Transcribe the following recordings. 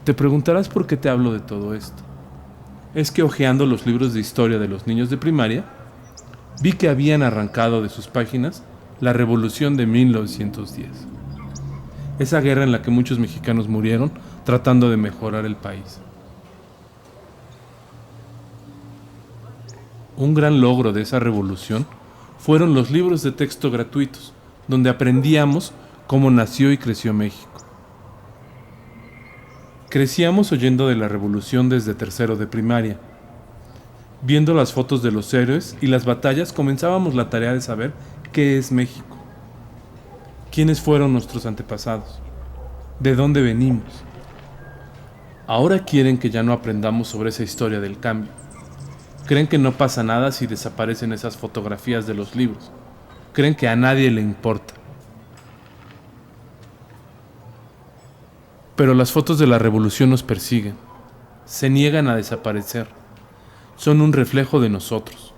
Te preguntarás por qué te hablo de todo esto. Es que hojeando los libros de historia de los niños de primaria, vi que habían arrancado de sus páginas la Revolución de 1910. Esa guerra en la que muchos mexicanos murieron tratando de mejorar el país. Un gran logro de esa revolución fueron los libros de texto gratuitos, donde aprendíamos cómo nació y creció México. Crecíamos oyendo de la revolución desde tercero de primaria. Viendo las fotos de los héroes y las batallas comenzábamos la tarea de saber qué es México. ¿Quiénes fueron nuestros antepasados? ¿De dónde venimos? Ahora quieren que ya no aprendamos sobre esa historia del cambio. Creen que no pasa nada si desaparecen esas fotografías de los libros. Creen que a nadie le importa. Pero las fotos de la revolución nos persiguen. Se niegan a desaparecer. Son un reflejo de nosotros,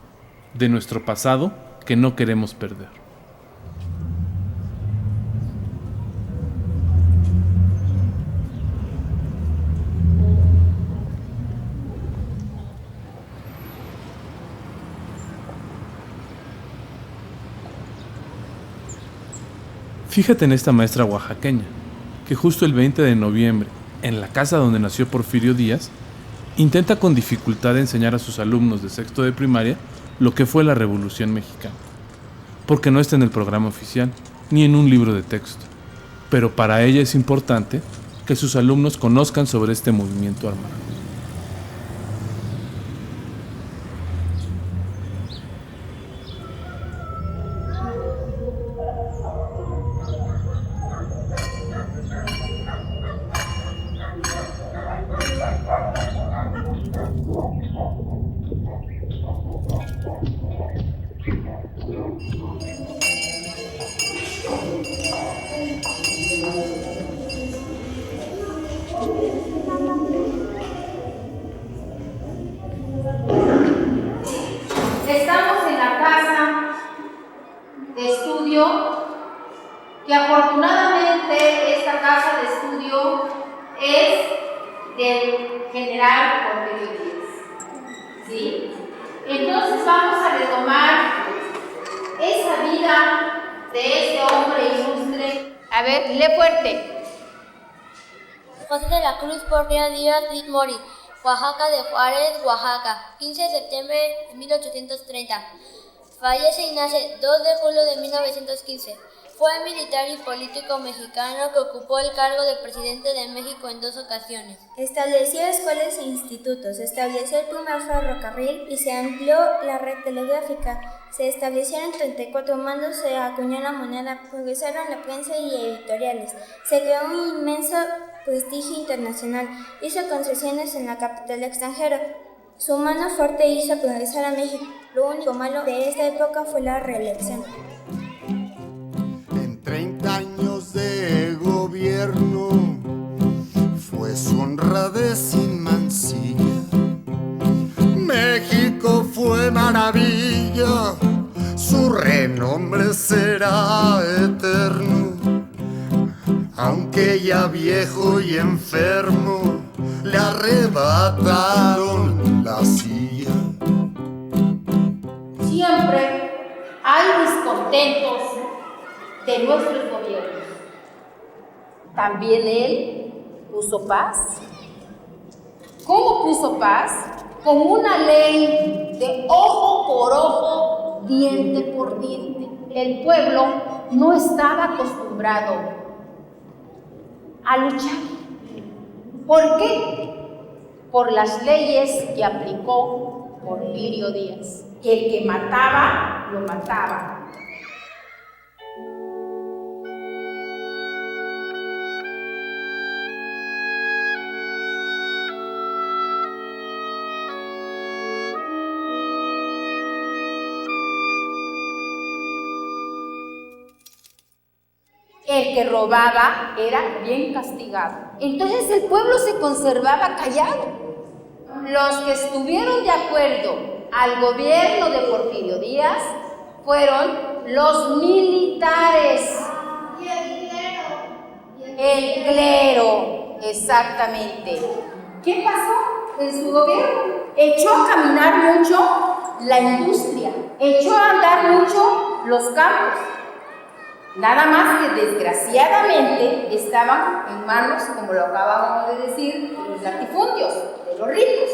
de nuestro pasado que no queremos perder. Fíjate en esta maestra oaxaqueña, que justo el 20 de noviembre, en la casa donde nació Porfirio Díaz, intenta con dificultad enseñar a sus alumnos de sexto de primaria lo que fue la Revolución Mexicana, porque no está en el programa oficial, ni en un libro de texto. Pero para ella es importante que sus alumnos conozcan sobre este movimiento armado. Estamos en la casa de estudio, que afortunadamente esta casa de estudio es del general Porfirio Díaz. ¿Sí? Entonces vamos a retomar esa vida de este hombre ilustre. A ver, lee fuerte. José de la Cruz Porfirio Díaz Mori, Oaxaca de Juárez, Oaxaca, 15 de septiembre de 1830. Fallece y nace 2 de julio de 1915. Fue militar y político mexicano que ocupó el cargo de presidente de México en 2 ocasiones. Estableció escuelas e institutos, estableció el primer ferrocarril y se amplió la red telegráfica. Se establecieron 34 mandos, se acuñó la moneda, progresaron la prensa y editoriales. Se creó un inmenso prestigio internacional, hizo concesiones en la capital extranjera. Su mano fuerte hizo progresar a México. Lo único malo de esta época fue la reelección. En 30 años de gobierno fue su honradez sin mancilla. México fue maravilla, su renombre será eterno. Aunque ya viejo y enfermo, le arrebataron la silla. Siempre hay descontentos de nuestros gobiernos. También él puso paz. ¿Cómo puso paz? Con una ley de ojo por ojo, diente por diente. El pueblo no estaba acostumbrado a luchar. ¿Por qué? Por las leyes que aplicó Porfirio Díaz. Que el que mataba, lo mataba. El que robaba era bien castigado. Entonces el pueblo se conservaba callado. Los que estuvieron de acuerdo al gobierno de Porfirio Díaz fueron los militares. Y el clero. El clero, exactamente. ¿Qué pasó en su gobierno? Echó a caminar mucho la industria, echó a andar mucho los campos. Nada más que desgraciadamente estaban en manos, como lo acabamos de decir, de los latifundios, de los ricos.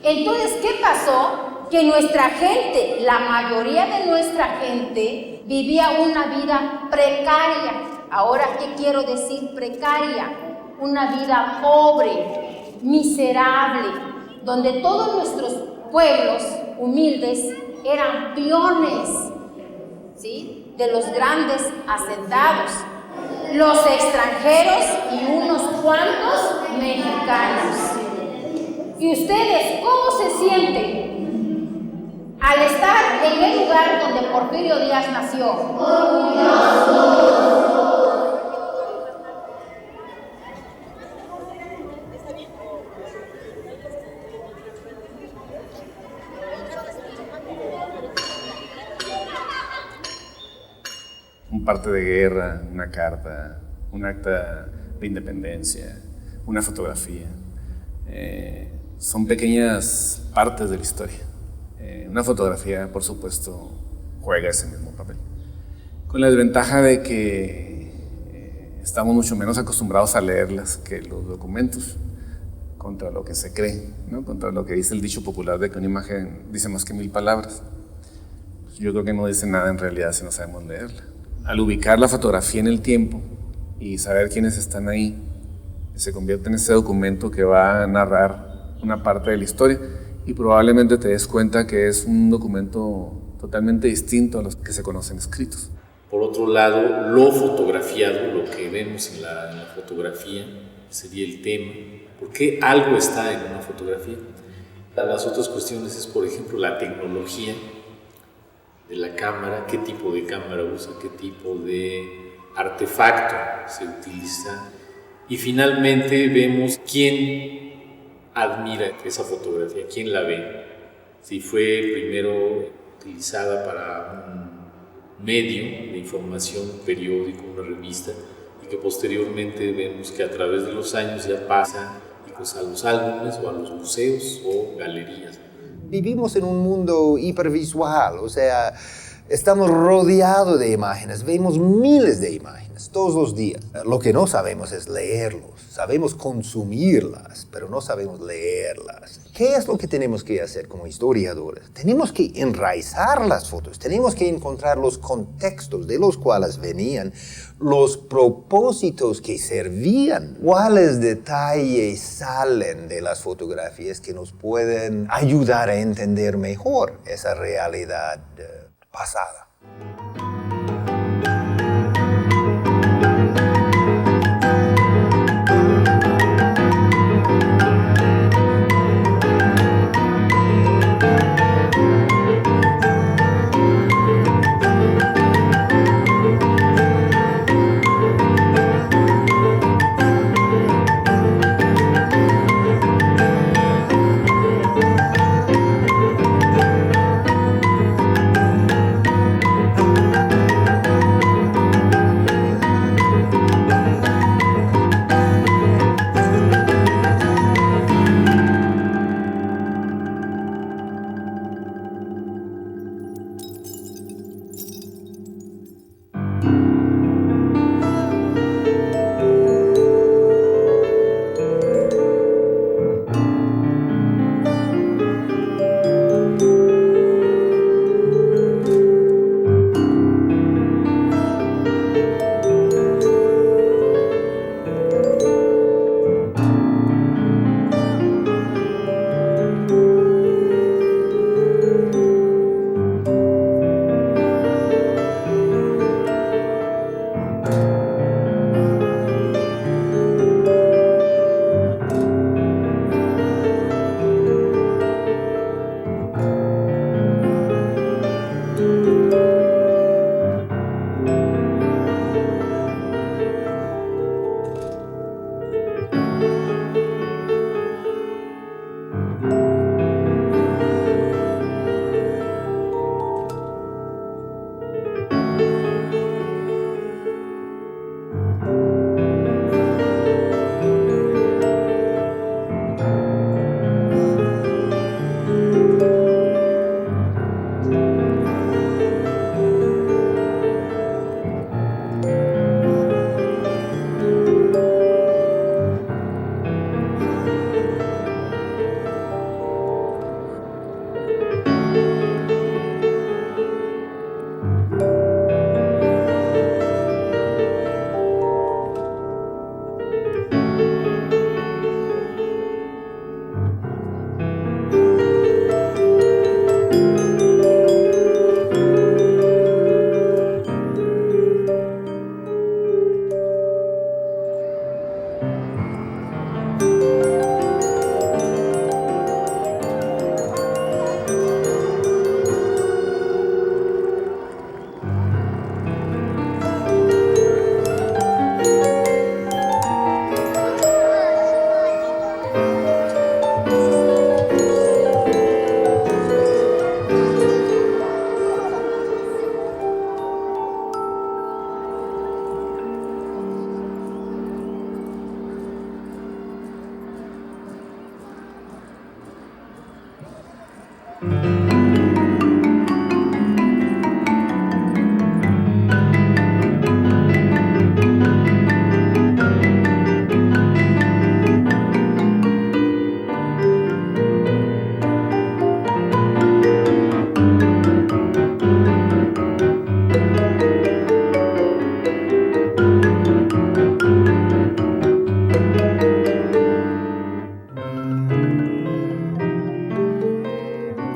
Entonces, ¿qué pasó? Que nuestra gente, la mayoría de nuestra gente, vivía una vida precaria. Ahora, ¿qué quiero decir precaria? Una vida pobre, miserable, donde todos nuestros pueblos humildes eran peones, ¿sí?, de los grandes asentados, los extranjeros y unos cuantos mexicanos. ¿Y ustedes cómo se sienten al estar en el lugar donde Porfirio Díaz nació? Orgullosos. Un parte de guerra, una carta, un acta de independencia, una fotografía. Son pequeñas partes de la historia. Una fotografía, por supuesto, juega ese mismo papel. Con la desventaja de que estamos mucho menos acostumbrados a leerlas que los documentos, contra lo que se cree, ¿no? Contra lo que dice el dicho popular de que una imagen dice más que 1000 palabras. Yo creo que no dice nada en realidad si no sabemos leerla. Al ubicar la fotografía en el tiempo y saber quiénes están ahí, se convierte en ese documento que va a narrar una parte de la historia y probablemente te des cuenta que es un documento totalmente distinto a los que se conocen escritos. Por otro lado, lo fotografiado, lo que vemos en la fotografía, sería el tema. ¿Por qué algo está en una fotografía? Las otras cuestiones es, por ejemplo, la tecnología de la cámara, qué tipo de cámara usa, qué tipo de artefacto se utiliza. Y finalmente vemos quién admira esa fotografía, quién la ve. Si fue primero utilizada para un medio de información, un periódico, una revista, y que posteriormente vemos que a través de los años ya pasa a los álbumes o a los museos o galerías. Vivimos en un mundo hipervisual, o sea, estamos rodeados de imágenes, vemos miles de imágenes todos los días. Lo que no sabemos es leerlos, sabemos consumirlas, pero no sabemos leerlas. ¿Qué es lo que tenemos que hacer como historiadores? Tenemos que enraizar las fotos, tenemos que encontrar los contextos de los cuales venían, los propósitos que servían, cuáles detalles salen de las fotografías que nos pueden ayudar a entender mejor esa realidad pasada.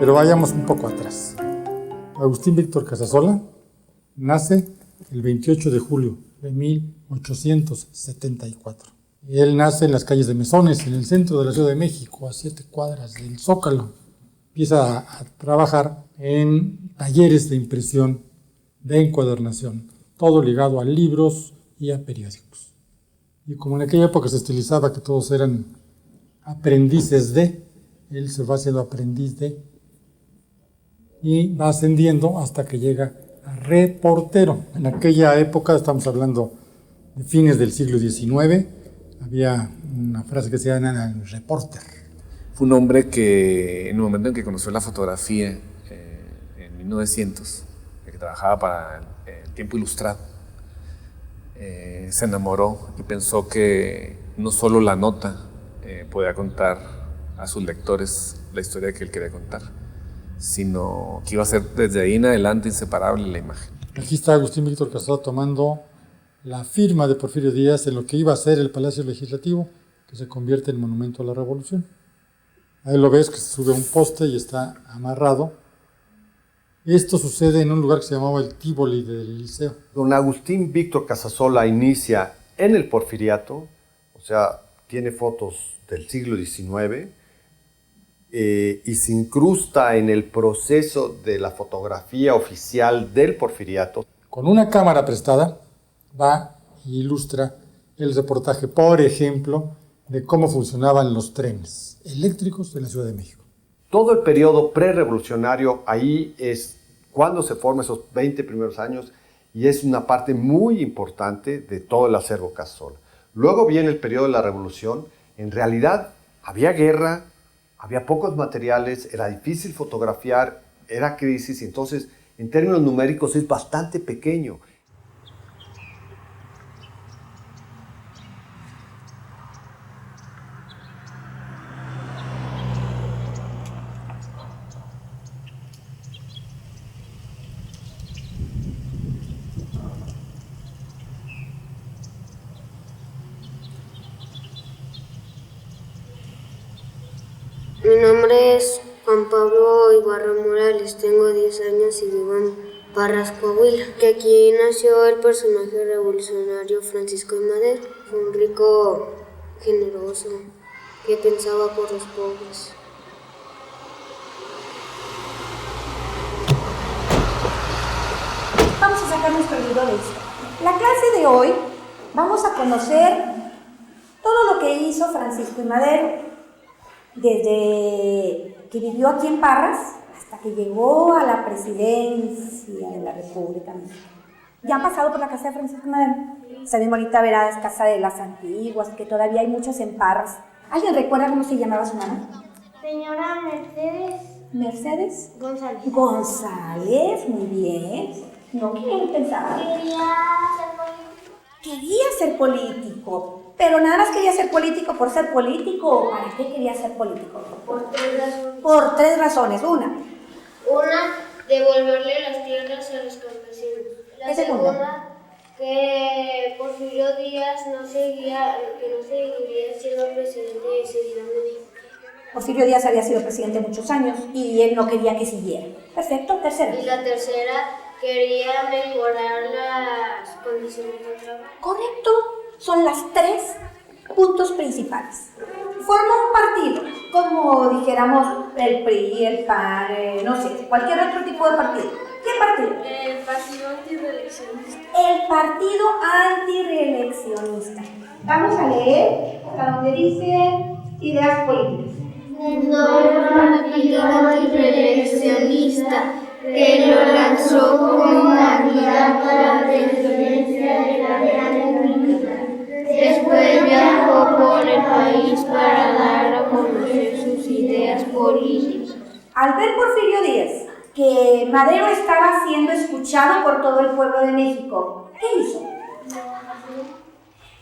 Pero vayamos un poco atrás. Agustín Víctor Casasola nace el 28 de julio de 1874. Él nace en las calles de Mesones, en el centro de la Ciudad de México, a 7 cuadras del Zócalo. Empieza a trabajar en talleres de impresión, de encuadernación, todo ligado a libros y a periódicos. Y como en aquella época se estilizaba que todos eran aprendices de, él se va haciendo aprendiz de, y va ascendiendo hasta que llega a reportero. En aquella época, estamos hablando de fines del siglo XIX, había una frase que se llama reporter. Fue un hombre que en el momento en que conoció la fotografía, en 1900, que trabajaba para el Tiempo Ilustrado, se enamoró y pensó que no solo la nota podía contar a sus lectores la historia que él quería contar, sino que iba a ser desde ahí en adelante inseparable la imagen. Aquí está Agustín Víctor Casasola tomando la firma de Porfirio Díaz en lo que iba a ser el Palacio Legislativo, que se convierte en Monumento a la Revolución. Ahí lo ves que se sube a un poste y está amarrado. Esto sucede en un lugar que se llamaba el Tívoli del Liceo. Don Agustín Víctor Casasola inicia en el Porfiriato, o sea, tiene fotos del siglo XIX, y se incrusta en el proceso de la fotografía oficial del Porfiriato. Con una cámara prestada va e ilustra el reportaje, por ejemplo, de cómo funcionaban los trenes eléctricos en la Ciudad de México. Todo el periodo prerevolucionario, ahí es cuando se forman esos 20 primeros años, y es una parte muy importante de todo el acervo Casasola. Luego viene el periodo de la revolución. En realidad había guerra, había pocos materiales, era difícil fotografiar, era crisis, y entonces en términos numéricos es bastante pequeño. Mi nombre es Juan Pablo Ibarra Morales, tengo 10 años y vivo en Parras, Coahuila. Que aquí nació el personaje revolucionario Francisco I. Madero. Fue un rico generoso que pensaba por los pobres. Vamos a sacar nuestro libro de historia. La clase de hoy vamos a conocer todo lo que hizo Francisco I. Madero. Desde que vivió aquí en Parras hasta que llegó a la presidencia de la República Mexicana. ¿Ya han pasado por la casa de Francisco I. Madero? Sabemos ahorita verás Casa de las Antiguas, que todavía hay muchas en Parras. ¿Alguien recuerda cómo se llamaba su mamá? Señora Mercedes. ¿Mercedes? González. González, muy bien. No quiero pensar. Quería ser político. Pero nada más quería ser político por ser político. ¿Para qué quería ser político? Por 3 razones. Por 3 razones. Una, devolverle las tierras a los campesinos. La segunda, que Porfirio Díaz no seguiría siendo presidente y seguiría México. Porfirio Díaz había sido presidente muchos años y él no quería que siguiera. Perfecto, tercera. Y la tercera, quería mejorar las condiciones de trabajo. Correcto. Son las 3 puntos principales. Forma un partido, como dijéramos el PRI, el PAN, no sé, cualquier otro tipo de partido. ¿Qué partido? El partido antireeleccionista. El partido antireeleccionista. Vamos a leer hasta donde dice ideas políticas. No el partido antireeleccionista que lo lanzó como candidato a la presidencia de la República. Después viajó por el país para dar a conocer sus ideas políticas. Al ver Porfirio Díaz que Madero estaba siendo escuchado por todo el pueblo de México, ¿qué hizo?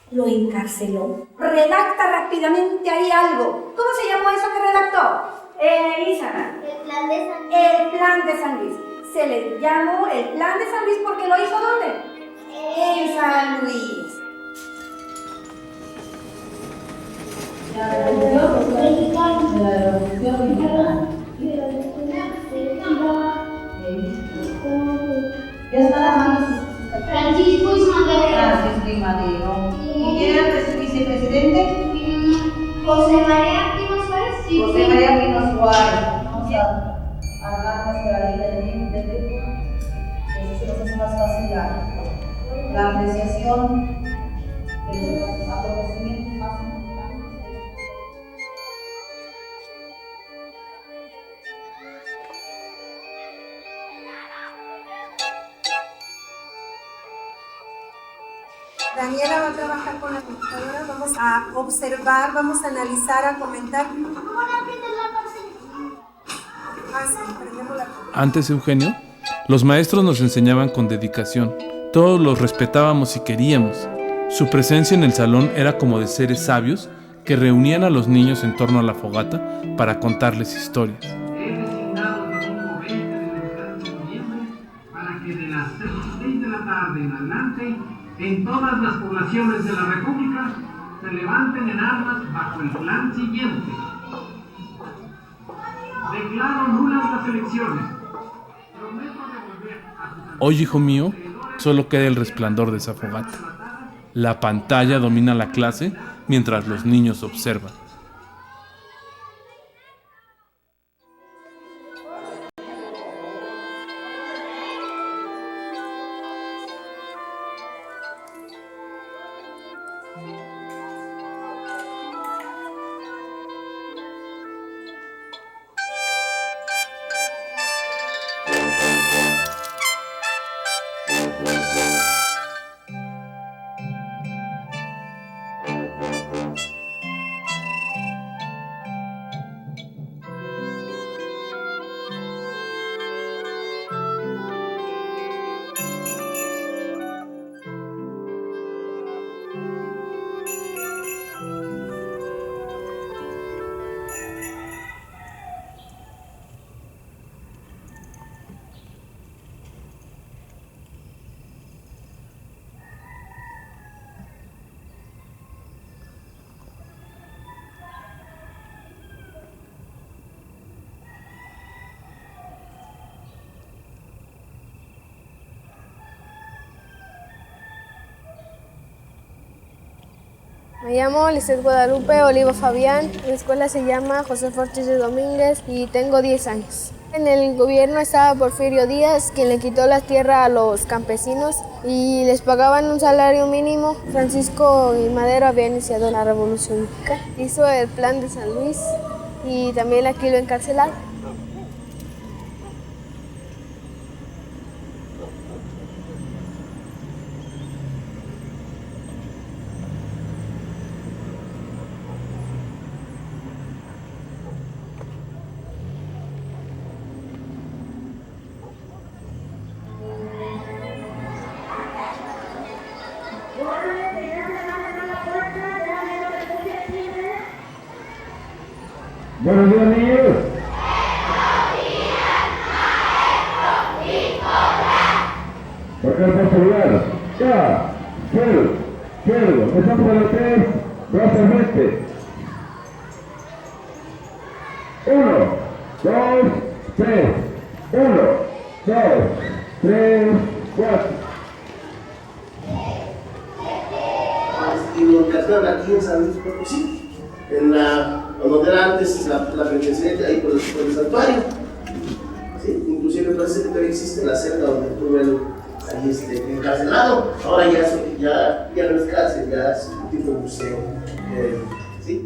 Lo encarceló. Redacta rápidamente ahí algo. ¿Cómo se llamó eso que redactó? Elizabeth. El plan de San Luis. El plan de San Luis. Se le llamó el plan de San Luis porque lo hizo ¿dónde? En San Luis. La Revolución Mexicana. Madero. ¿Y quién era el vicepresidente? José María Pino Suárez. Sí. José María Pino Suárez. Vamos a armar nuestra lista de tiempo. Eso se nos hace más fácil la apreciación de los acontecimientos más importantes. Daniela va a trabajar con la computadora, vamos a observar, vamos a analizar, a comentar. Antes, Eugenio, los maestros nos enseñaban con dedicación. Todos los respetábamos y queríamos. Su presencia en el salón era como de seres sabios que reunían a los niños en torno a la fogata para contarles historias. He designado el domingo 20 de noviembre para que de las 6 de la tarde en adelante, en todas las poblaciones de la República, se levanten en armas bajo el plan siguiente. Declaro nulas las elecciones. Prometo devolver a sus... Hoy, hijo mío, solo queda el resplandor de esa fogata. La pantalla domina la clase mientras los niños observan. Me llamo Lisset Guadalupe Olivo Fabián, la escuela se llama José Ortiz de Domínguez y tengo 10 años. En el gobierno estaba Porfirio Díaz, quien le quitó la tierra a los campesinos y les pagaban un salario mínimo. Francisco I. Madero había iniciado la Revolución Mexicana. Hizo el plan de San Luis y también aquí lo encarcelaron. Buenos días, niños. ¿Por qué no saludar? Ya, izquierdo. Empezamos a las 3, brazos al frente. 1, 2, 3. 1, 2, 3, 4. Y lo encargaron aquí en San Luis Potosí, en donde era antes la penitenciaria, ahí por el santuario. ¿Sí? Inclusive parece que todavía existe la celda donde estuvo él ahí encarcelado. Ahora ya no es cárcel, ya es un tipo de museo. ¿Sí?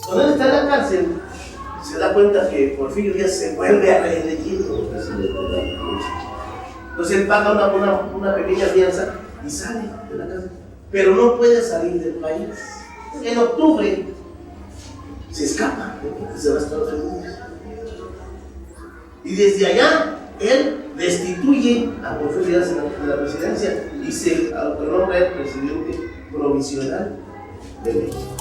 Cuando él está en la cárcel, se da cuenta que Porfirio Díaz se vuelve a reelegir como presidente de la República. Entonces él paga una pequeña fianza y sale de la cárcel, pero no puede salir del país. En octubre se escapa, se va a Estados Unidos. Y desde allá él destituye a Porfirio Díaz de la presidencia y se autonombra el presidente provisional de México.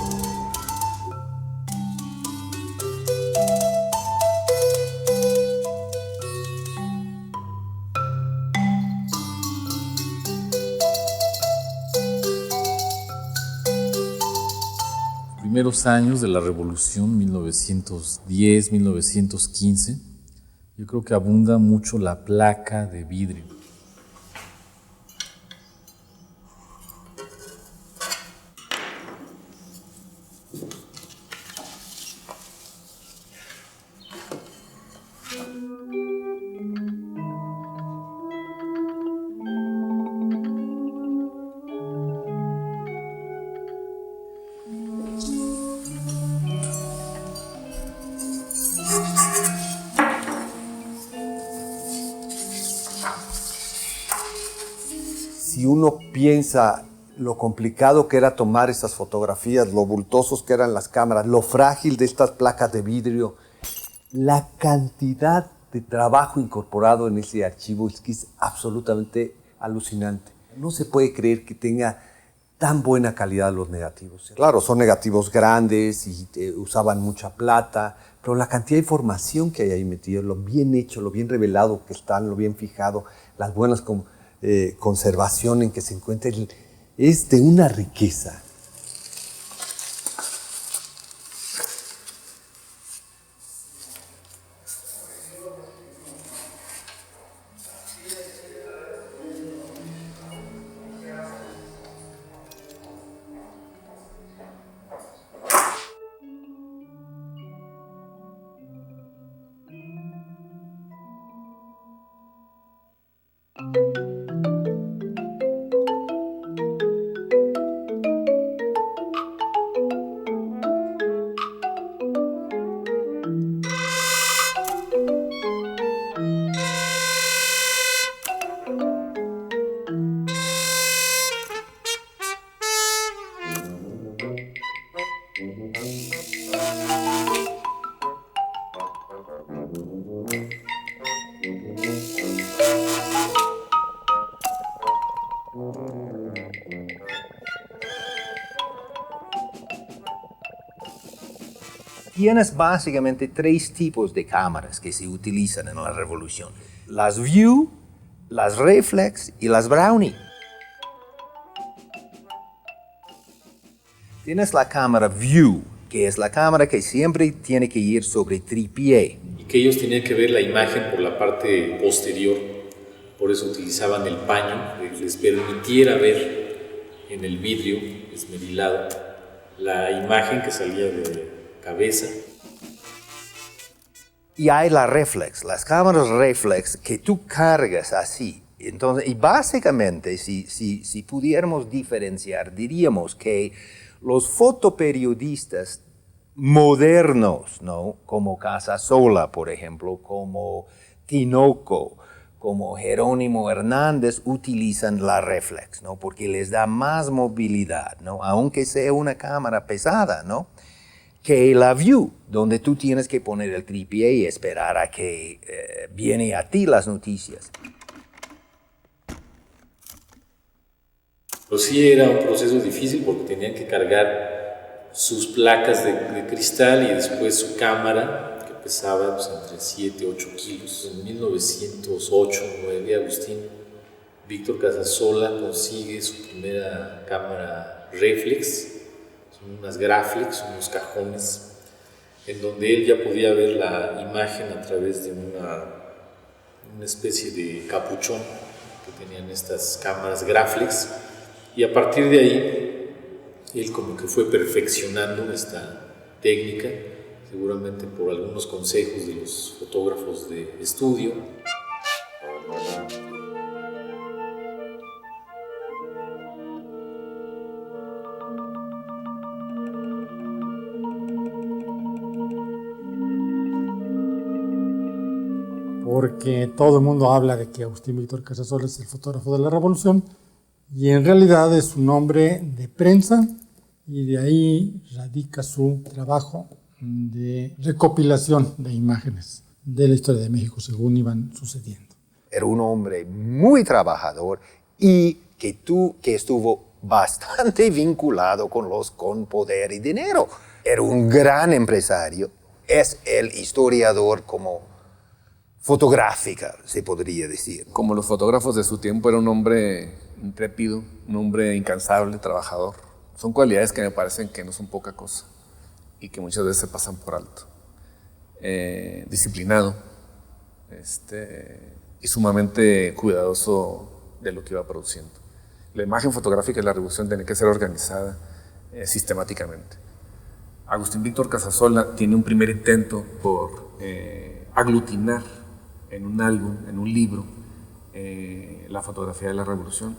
Primeros años de la Revolución, 1910, 1915, yo creo que abunda mucho la placa de vidrio. Si uno piensa lo complicado que era tomar estas fotografías, lo bultosos que eran las cámaras, lo frágil de estas placas de vidrio, la cantidad de trabajo incorporado en ese archivo es que es absolutamente alucinante. No se puede creer que tenga tan buena calidad los negativos. Claro, son negativos grandes y usaban mucha plata, pero la cantidad de información que hay ahí metida, lo bien hecho, lo bien revelado que están, lo bien fijado, las buenas conservación en que se encuentra, es de una riqueza. Tienes básicamente tres tipos de cámaras que se utilizan en la revolución. Las View, las Reflex y las Brownie. Tienes la cámara View, que es la cámara que siempre tiene que ir sobre trípode. Y que ellos tenían que ver la imagen por la parte posterior, por eso utilizaban el paño, que les permitiera ver en el vidrio esmerilado la imagen que salía de cabeza. Y hay la reflex, las cámaras reflex que tú cargas así. Entonces, y básicamente, si pudiéramos diferenciar, diríamos que los fotoperiodistas modernos, ¿no? Como Casasola, por ejemplo, como Tinoco, como Jerónimo Hernández, utilizan la reflex, ¿no? Porque les da más movilidad, ¿no? Aunque sea una cámara pesada, ¿no? Que la View, donde tú tienes que poner el trípode y esperar a que viene a ti las noticias. Pero sí era un proceso difícil porque tenían que cargar sus placas de cristal y después su cámara, que pesaba pues, entre 7 y 8 kilos. En 1908-9, Agustín Víctor Casasola consigue su primera cámara reflex. Son unas Graflex, unos cajones, en donde él ya podía ver la imagen a través de una especie de capuchón que tenían estas cámaras Graflex, y a partir de ahí él como que fue perfeccionando esta técnica, seguramente por algunos consejos de los fotógrafos de estudio. Porque todo el mundo habla de que Agustín Víctor Casasola es el fotógrafo de la Revolución y en realidad es un hombre de prensa y de ahí radica su trabajo de recopilación de imágenes de la historia de México según iban sucediendo. Era un hombre muy trabajador y que estuvo bastante vinculado con poder y dinero. Era un gran empresario. Es el historiador como fotográfica, se podría decir. Como los fotógrafos de su tiempo, era un hombre intrépido, un hombre incansable, trabajador. Son cualidades que me parecen que no son poca cosa y que muchas veces se pasan por alto. Disciplinado y sumamente cuidadoso de lo que iba produciendo. La imagen fotográfica de la Revolución tenía que ser organizada sistemáticamente. Agustín Víctor Casasola tiene un primer intento por aglutinar en un álbum, en un libro, la fotografía de la Revolución,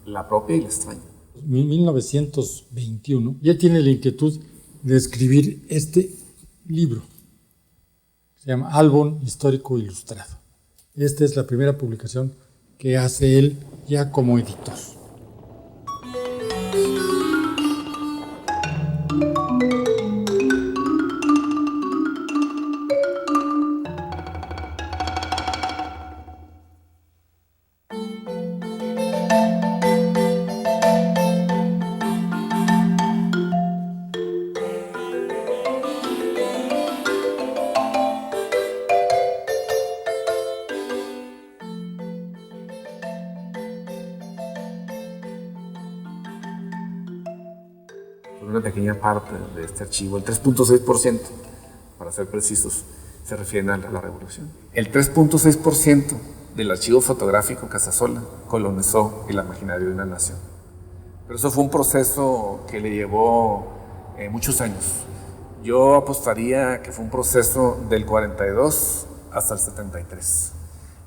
la propia y la extraña. En 1921, ya tiene la inquietud de escribir este libro. Se llama Álbum Histórico Ilustrado. Esta es la primera publicación que hace él ya como editor. Una pequeña parte de este archivo, el 3.6%, para ser precisos, se refieren a la Revolución. El 3.6% del archivo fotográfico Casasola colonizó el imaginario de una nación. Pero eso fue un proceso que le llevó muchos años. Yo apostaría que fue un proceso del 42 hasta el 73.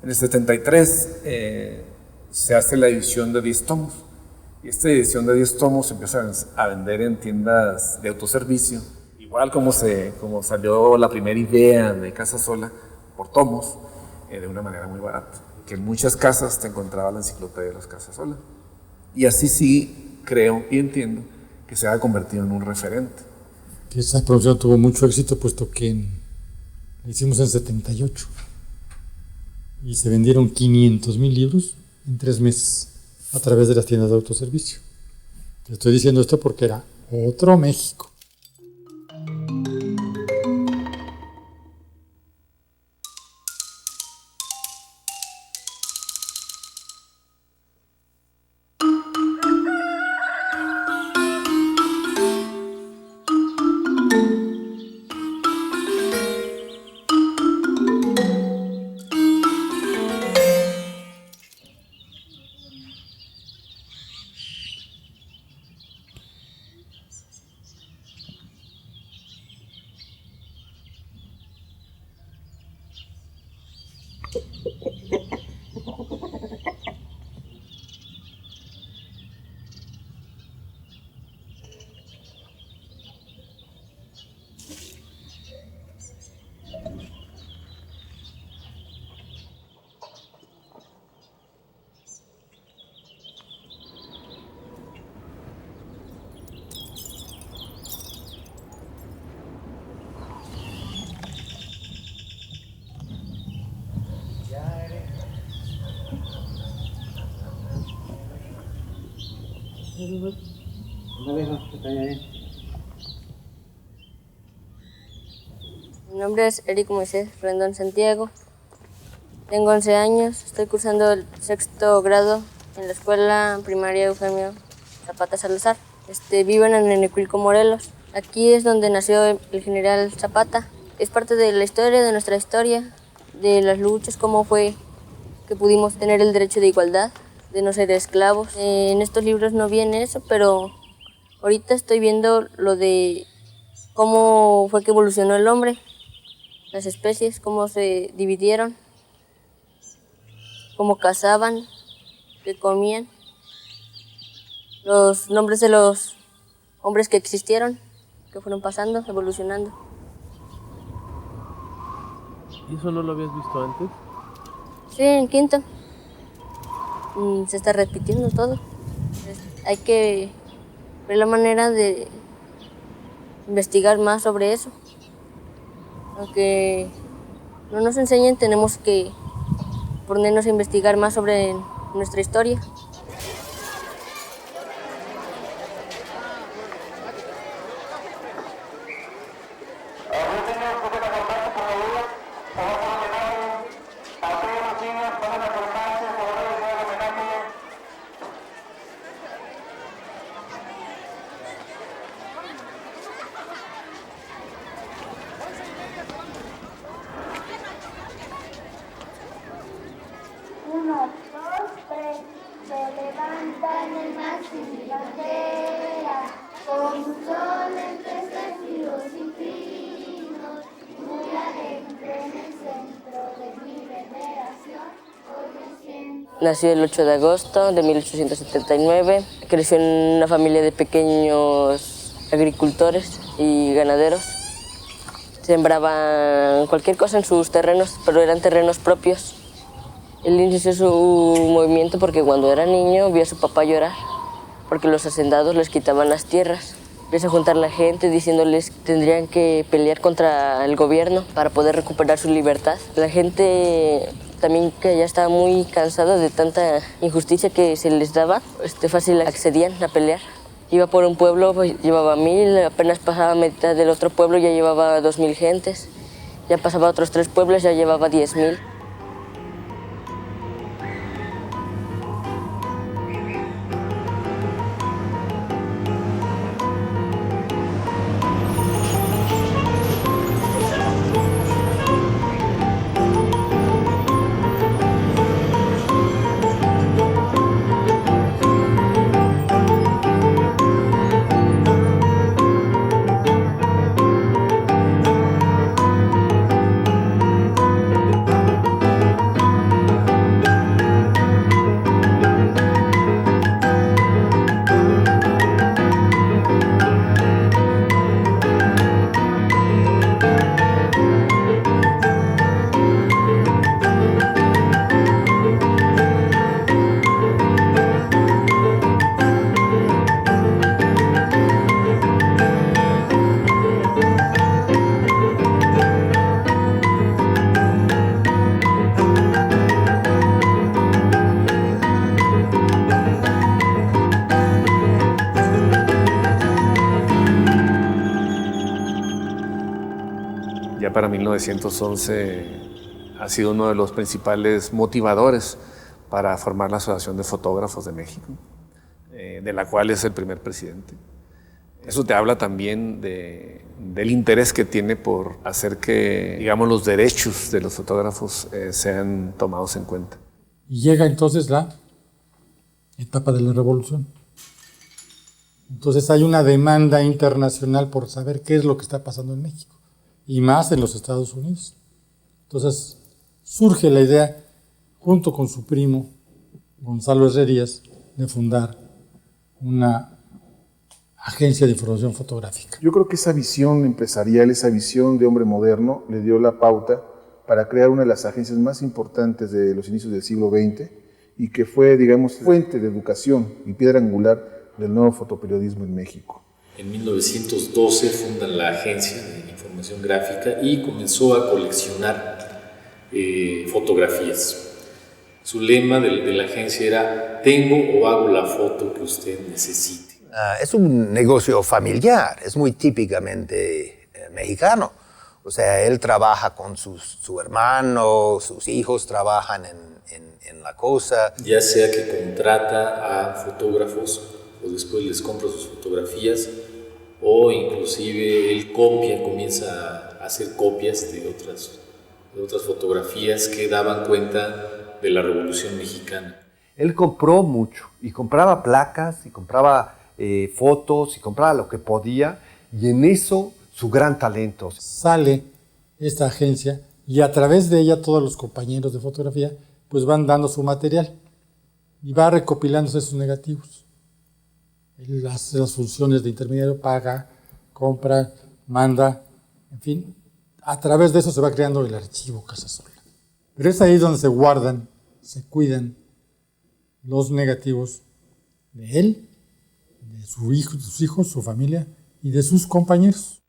En el 73 se hace la edición de 10 tomos. Y esta edición de 10 tomos se empieza a vender en tiendas de autoservicio. Igual como salió la primera idea de Casasola, por tomos, de una manera muy barata. Que en muchas casas te encontraba la enciclopedia de los Casasola. Y así sí creo y entiendo que se ha convertido en un referente. Esa producción tuvo mucho éxito, puesto que la hicimos en 78. Y se vendieron 500,000 libros en 3 meses. A través de las tiendas de autoservicio. Te estoy diciendo esto porque era otro México. Mi nombre es Eric Moisés Rendón Santiago. Tengo 11 años, estoy cursando el 6º grado en la escuela primaria Eufemio Zapata Salazar. Vivo en Anenecuilco, Morelos. Aquí es donde nació el general Zapata. Es parte de la historia, de nuestra historia, de las luchas, cómo fue que pudimos tener el derecho de igualdad, de no ser esclavos. En estos libros no viene eso, pero ahorita estoy viendo lo de cómo fue que evolucionó el hombre, las especies, cómo se dividieron, cómo cazaban, qué comían, los nombres de los hombres que existieron, que fueron pasando, evolucionando. ¿Y eso no lo habías visto antes? Sí, en quinto. Se está repitiendo todo. Hay que ver la manera de investigar más sobre eso. Aunque no nos enseñen, tenemos que ponernos a investigar más sobre nuestra historia. Nació el 8 de agosto de 1879, creció en una familia de pequeños agricultores y ganaderos. Sembraban cualquier cosa en sus terrenos, pero eran terrenos propios. Él inició su movimiento porque cuando era niño vio a su papá llorar, porque los hacendados les quitaban las tierras. Empieza a juntar la gente diciéndoles que tendrían que pelear contra el gobierno para poder recuperar su libertad. La gente también, que ya estaba muy cansada de tanta injusticia que se les daba, fácil accedían a pelear. Iba por un pueblo, pues, llevaba 1000, apenas pasaba mitad del otro pueblo, ya llevaba 2000 gentes. Ya pasaba a otros 3 pueblos, ya llevaba 10,000. Ya para 1911 ha sido uno de los principales motivadores para formar la Asociación de Fotógrafos de México, de la cual es el primer presidente. Eso te habla también del interés que tiene por hacer que, digamos, los derechos de los fotógrafos sean tomados en cuenta. Y llega entonces la etapa de la revolución. Entonces hay una demanda internacional por saber qué es lo que está pasando en México, y más en los Estados Unidos. Entonces surge la idea, junto con su primo, Gonzalo Herrerías, de fundar una agencia de información fotográfica. Yo creo que esa visión empresarial, esa visión de hombre moderno, le dio la pauta para crear una de las agencias más importantes de los inicios del siglo XX y que fue, digamos, fuente de educación y piedra angular del nuevo fotoperiodismo en México. En 1912 fundan la Agencia de Información Gráfica y comenzó a coleccionar fotografías. Su lema de la agencia era: tengo o hago la foto que usted necesite. Es un negocio familiar, es muy típicamente mexicano. O sea, él trabaja con su hermano, sus hijos trabajan en la cosa. Ya sea que contrata a fotógrafos o después les compra sus fotografías, o inclusive él comienza a hacer copias de otras fotografías que daban cuenta de la Revolución Mexicana. Él compró mucho, y compraba placas, y compraba fotos, y compraba lo que podía, y en eso su gran talento. Sale esta agencia, y a través de ella todos los compañeros de fotografía pues van dando su material, y va recopilándose sus negativos. Él hace las funciones de intermediario, paga, compra, manda, en fin. A través de eso se va creando el archivo Casasola. Pero es ahí donde se guardan, se cuidan los negativos de él, de sus hijos, su familia y de sus compañeros.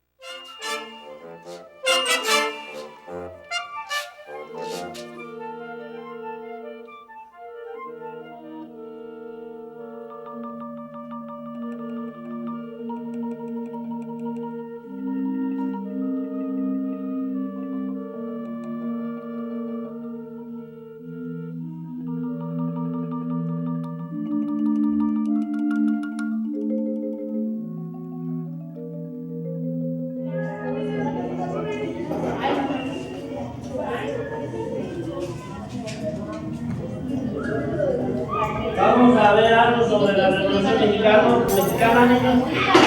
Vamos a ver algo sobre la Revolución Mexicana, niños.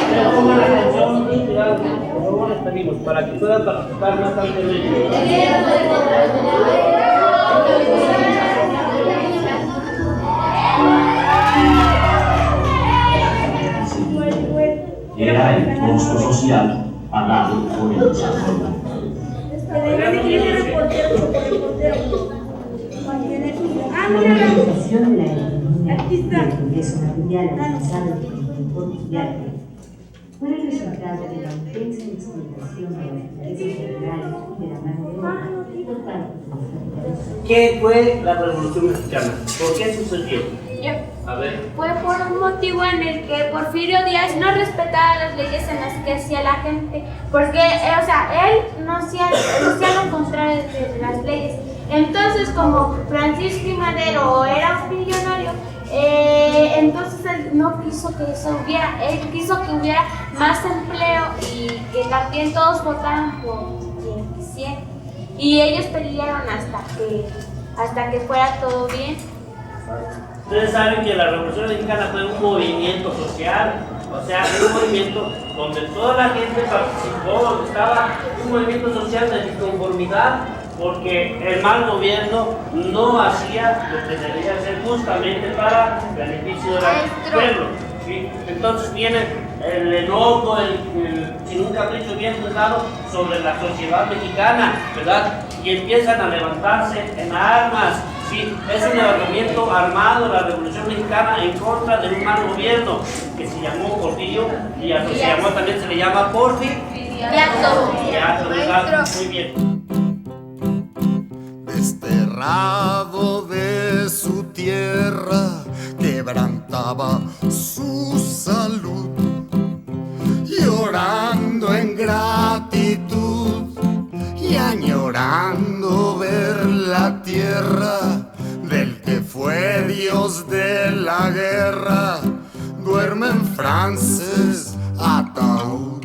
Pero pongan atención y cuidado, por favor les pedimos, para que puedan participar más ampliamente. Era el costo social pagado por el desarrollo. La organización de la economía y el progreso material alcanzado en Portugal fue el resultado de la intensa explotación de las riquezas naturales y de la mano de obra por parte de los capitalistas. ¿Qué fue la Revolución Mexicana? ¿Por qué sucedió? A ver. Fue por un motivo en el que Porfirio Díaz no respetaba las leyes en las que hacía la gente, porque, él no hacía lo contrario de las leyes. Entonces, como Francisco I. Madero era un millonario, entonces él no quiso que eso hubiera, él quiso que hubiera más empleo y que también todos votaran por quien quisieran. Y ellos pelearon hasta que fuera todo bien. Ustedes saben que la Revolución Mexicana fue un movimiento social, un movimiento donde toda la gente participó, donde estaba un movimiento social de disconformidad, porque el mal gobierno no hacía lo que debía hacer justamente para el beneficio del pueblo. ¿Sí? Entonces viene el enojo, sin un capricho bien fundado sobre la sociedad mexicana, ¿verdad? Y empiezan a levantarse en armas. Sí, es un levantamiento armado, la Revolución Mexicana, en contra de un mal gobierno que se llamó Porfirio Díaz, también se le llama Porfiriato, ¿verdad? Muy bien. Desterrado de su tierra, quebrantaba su salud, llorando en gratitud y añorando ver la tierra del que fue Dios de la guerra. Duerme en Frances ataúd.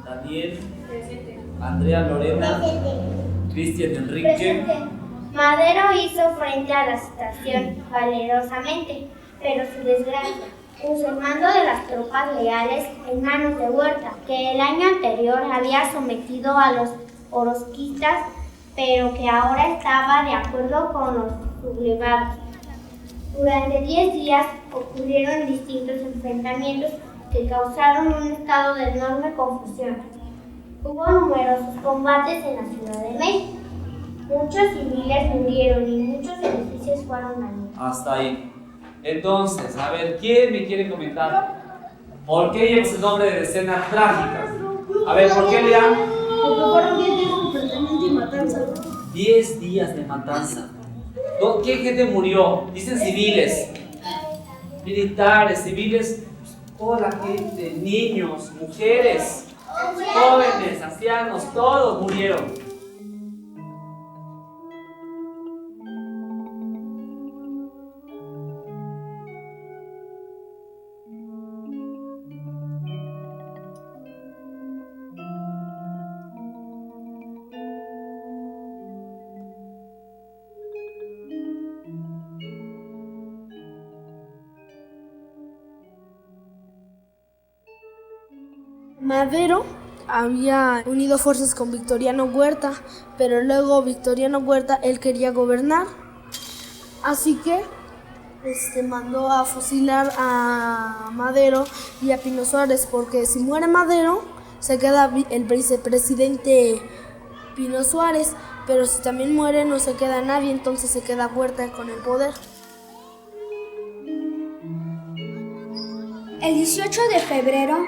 Daniel, Andrea Lorena, Cristian Enrique. Madero hizo frente a la situación valerosamente, pero su desgracia puso el mando de las tropas leales en manos de Huerta, que el año anterior había sometido a los orosquistas, pero que ahora estaba de acuerdo con los sublevados. Durante 10 días ocurrieron distintos enfrentamientos que causaron un estado de enorme confusión. Hubo numerosos combates en la Ciudad de México. Muchos civiles murieron y muchos edificios fueron dañados. Hasta ahí. Entonces, a ver, ¿quién me quiere comentar? ¿Por qué lleva ese nombre de escena trágica? A ver, ¿por qué le dan? Porque fueron 10 días de enfrentamiento y matanza. 10 días de matanza. ¿Qué gente murió? Dicen civiles, militares, civiles, toda la gente, niños, mujeres, jóvenes, ancianos, todos murieron. Madero había unido fuerzas con Victoriano Huerta, pero luego Victoriano Huerta él quería gobernar, así que mandó a fusilar a Madero y a Pino Suárez, porque si muere Madero se queda el vicepresidente Pino Suárez, pero si también muere no se queda nadie, entonces se queda Huerta con el poder. El 18 de febrero,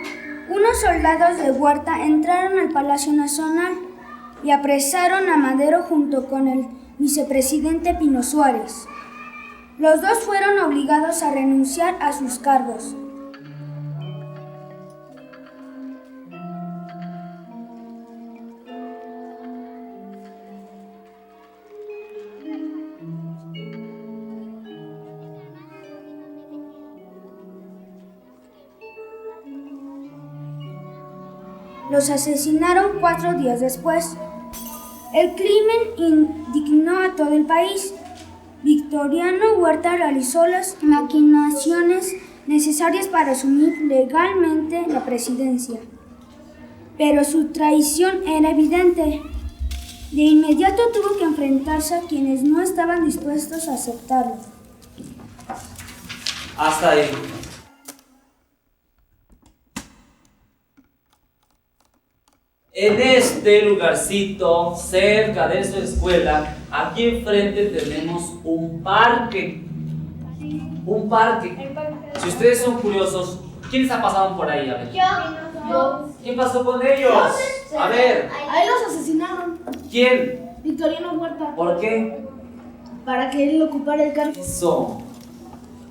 unos soldados de Huerta entraron al Palacio Nacional y apresaron a Madero junto con el vicepresidente Pino Suárez. Los dos fueron obligados a renunciar a sus cargos. Los asesinaron 4 días después. El crimen indignó a todo el país. Victoriano Huerta realizó las maquinaciones necesarias para asumir legalmente la presidencia, pero su traición era evidente. De inmediato tuvo que enfrentarse a quienes no estaban dispuestos a aceptarlo. Hasta ahí. En este lugarcito, cerca de su escuela, aquí enfrente tenemos un parque. Un parque. Si ustedes son curiosos, ¿quiénes han pasado por ahí? A ver. Yo. ¿Quién pasó con ellos? A ver. Ahí los asesinaron. ¿Quién? Victoriano Huerta. ¿Por qué? Para que él ocupara el cargo. Eso.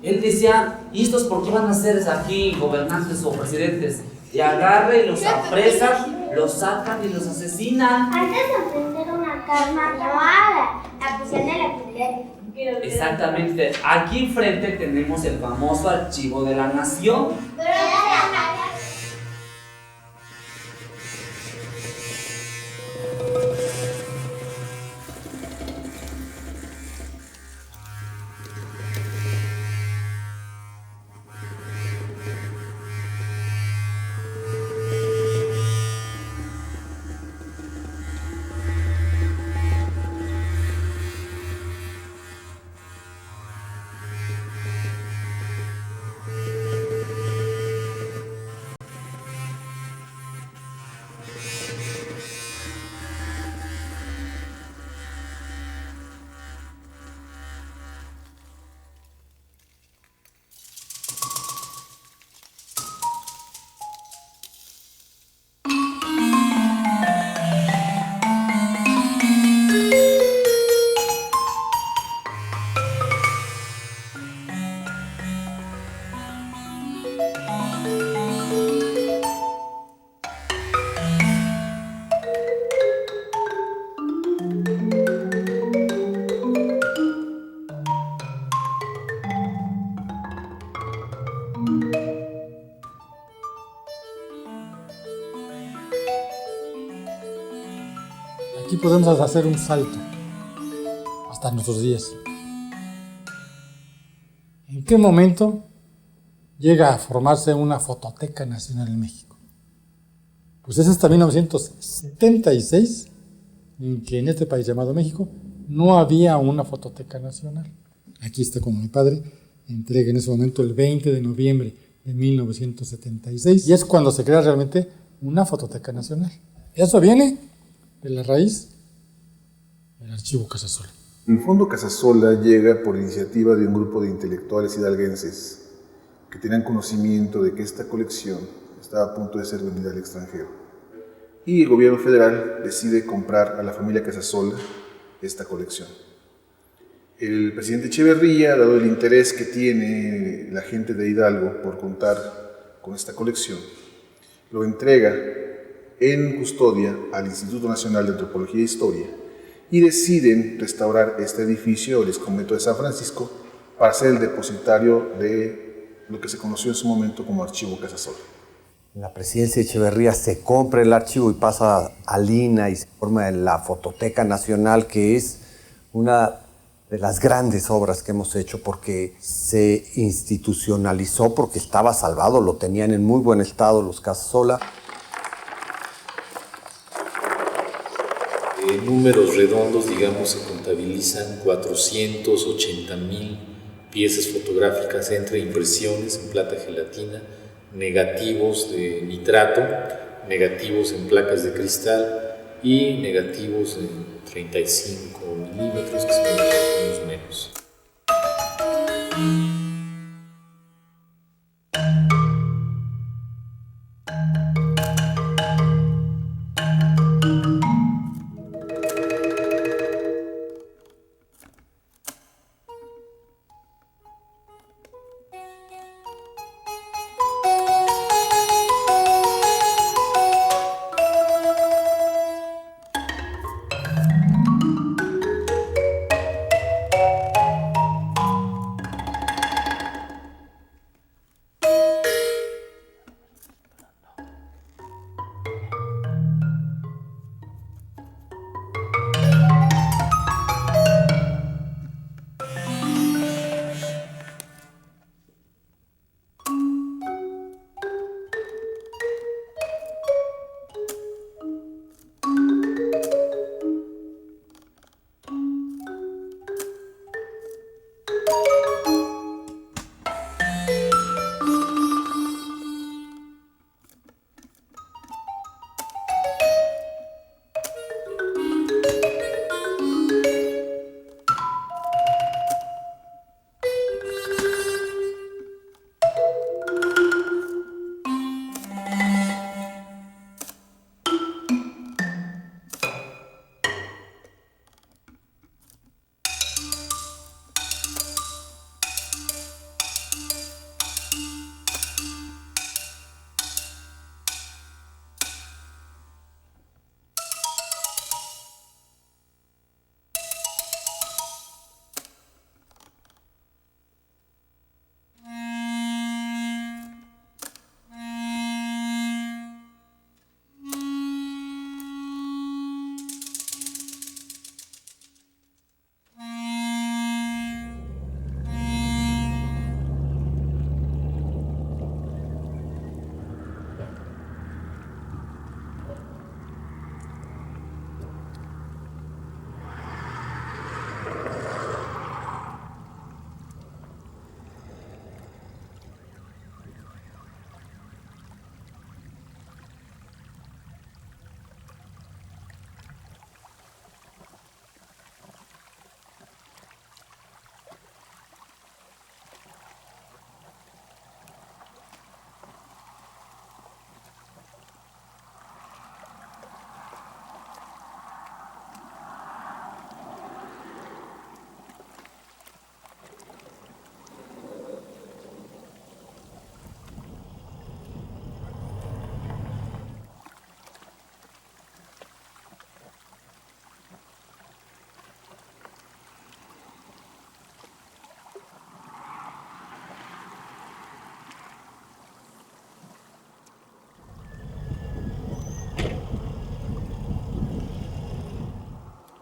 Él decía, ¿y estos por qué van a ser aquí gobernantes o presidentes? Y agarra y los apresan, los sacan y los asesinan. Antes de emprender una calma, no a la prisión de la epidemia. Exactamente. Aquí enfrente tenemos el famoso Archivo de la Nación. Aquí podemos hacer un salto hasta nuestros días. ¿En qué momento llega a formarse una Fototeca Nacional en México? Pues es hasta 1976, en que en este país llamado México no había una Fototeca Nacional. Aquí está como mi padre, entrega en ese momento el 20 de noviembre de 1976, y es cuando se crea realmente una Fototeca Nacional. Eso viene de la raíz del Archivo Casasola. El Fondo Casasola llega por iniciativa de un grupo de intelectuales hidalguenses que tenían conocimiento de que esta colección estaba a punto de ser vendida al extranjero. Y el gobierno federal decide comprar a la familia Casasola esta colección. El presidente Echeverría, dado el interés que tiene la gente de Hidalgo por contar con esta colección, lo entrega en custodia al Instituto Nacional de Antropología e Historia y deciden restaurar este edificio, el exconvento de San Francisco, para ser el depositario de lo que se conoció en su momento como Archivo Casasola. En la presidencia de Echeverría se compra el archivo y pasa al INAH y se forma la Fototeca Nacional, que es una de las grandes obras que hemos hecho porque se institucionalizó, porque estaba salvado, lo tenían en muy buen estado los Casasola. En números redondos, digamos, se contabilizan 480,000 piezas fotográficas entre impresiones en plata gelatina, negativos de nitrato, negativos en placas de cristal y negativos en 35 milímetros, que son unos menos.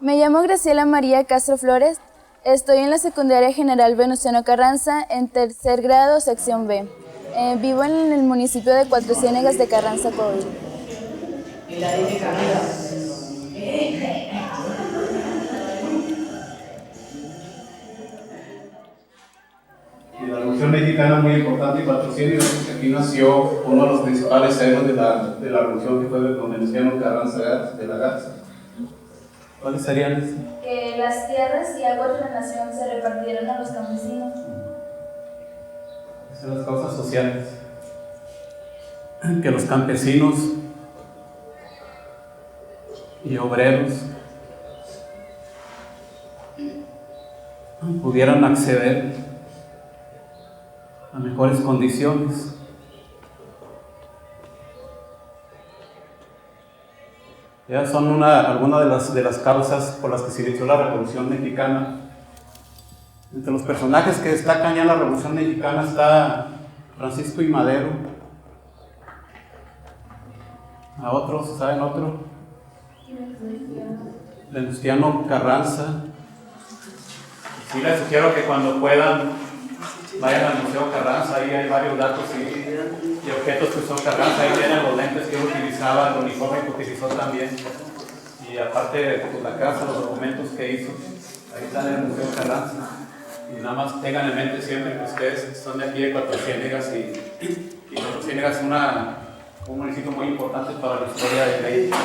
Me llamo Graciela María Castro Flores. Estoy en la Secundaria General Venustiano Carranza, en tercer grado, sección B. Vivo en el municipio de Cuatro Ciénegas de Carranza, Coahuila. Y la Revolución Mexicana muy importante y patrocinio, porque aquí nació uno de los principales héroes de la revolución, que fue don Venustiano Carranza de la Garza. ¿Cuáles serían esos? Que las tierras y aguas de la nación se repartieron a los campesinos. Esas son las causas sociales. Que los campesinos y obreros pudieran acceder a mejores condiciones. Ya son algunas de las causas por las que se inició la Revolución Mexicana. Entre los personajes que destacan ya en la Revolución Mexicana está Francisco I. Madero. A otros, ¿saben otro? Venustiano Carranza. Sí, les sugiero que cuando puedan vayan al Museo Carranza, ahí hay varios datos y objetos que usó Carranza, ahí tienen los lentes que él utilizaba, el uniforme que utilizó también, y aparte pues, la casa, los documentos que hizo, ahí están en el Museo Carranza. Y nada más tengan en mente siempre que ustedes son de aquí de Cuatro Ciénegas y Cuatro Ciénegas es un municipio muy importante para la historia de México.